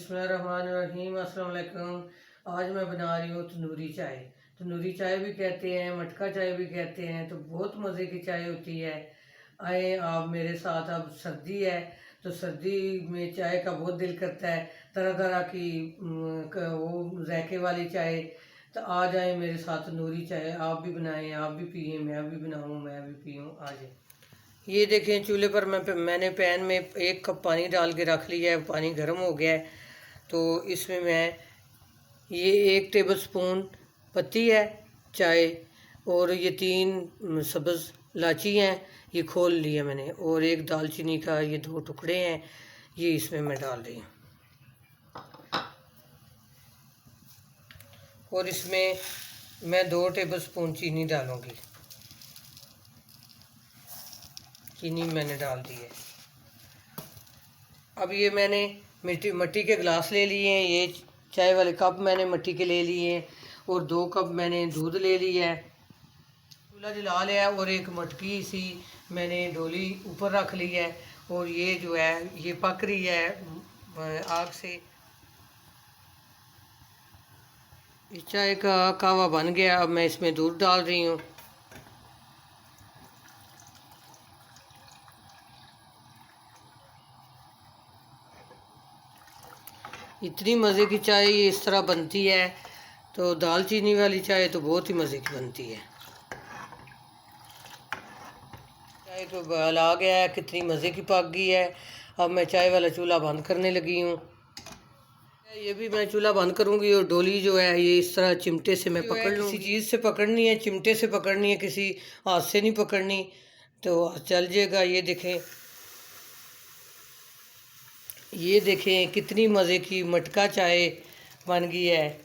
बिस्मिल्लाहिर्रहमानिर्रहीम। अस्सलाम वालेकुम। आज मैं बना रही हूँ तंदूरी चाय। तंदूरी चाय भी कहते हैं, मटका चाय भी कहते हैं। तो बहुत मज़े की चाय होती है। आए आप मेरे साथ। अब सर्दी है तो सर्दी में चाय का बहुत दिल करता है, तरह तरह की वो जायके वाली चाय। तो आ जाए मेरे साथ तंदूरी चाय, आप भी बनाएं, आप भी पिए, मैं भी बनाऊँ, मैं भी पीऊँ। आ जाए। ये देखें, चूल्हे पर मैंने पैन में 1 कप पानी डाल के रख लिया है। पानी गर्म हो गया है तो इसमें मैं ये 1 टेबल स्पून पत्ती है चाय और ये 3 सब्ज़ इलायची हैं, ये खोल लिया मैंने, और 1 दालचीनी का ये 2 टुकड़े हैं, ये इसमें मैं डाल रही हूँ। और इसमें मैं 2 टेबल स्पून चीनी डालूँगी। चीनी मैंने डाल दी है। अब ये मैंने मिट्टी के गिलास ले लिए हैं, ये चाय वाले कप मैंने मिट्टी के ले लिए हैं, और 2 कप मैंने दूध ले लिया है। चूल्हा जला लिया और एक मटकी सी मैंने डोली ऊपर रख ली है, और ये जो है ये पक रही है आग से। इस चाय का कहवा बन गया। अब मैं इसमें दूध डाल रही हूँ। इतनी मज़े की चाय ये इस तरह बनती है। तो दालचीनी वाली चाय तो बहुत ही मज़े की बनती है। चाय को उबाल आ गया है, कितनी मज़े की पक गई है। अब मैं चाय वाला चूल्हा बंद करने लगी हूँ। ये भी मैं चूल्हा बंद करूँगी, और डोली जो है ये इस तरह चिमटे से मैं पकड़ लूँगी। किसी चीज़ से पकड़नी है, चिमटे से पकड़नी है, किसी हाथ से नहीं पकड़नी, तो चल जाएगा। ये देखें कितनी मज़े की मटका चाय बन गई है।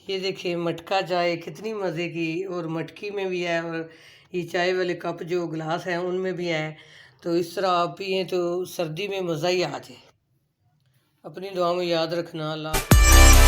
ये देखिए मटका चाय कितनी मज़े की, और मटकी में भी है, और ये चाय वाले कप जो गिलास हैं उनमें भी है। तो इस तरह आप पिए तो सर्दी में मज़ा ही आ जाए। अपनी दुआ में याद रखना। अल्लाह।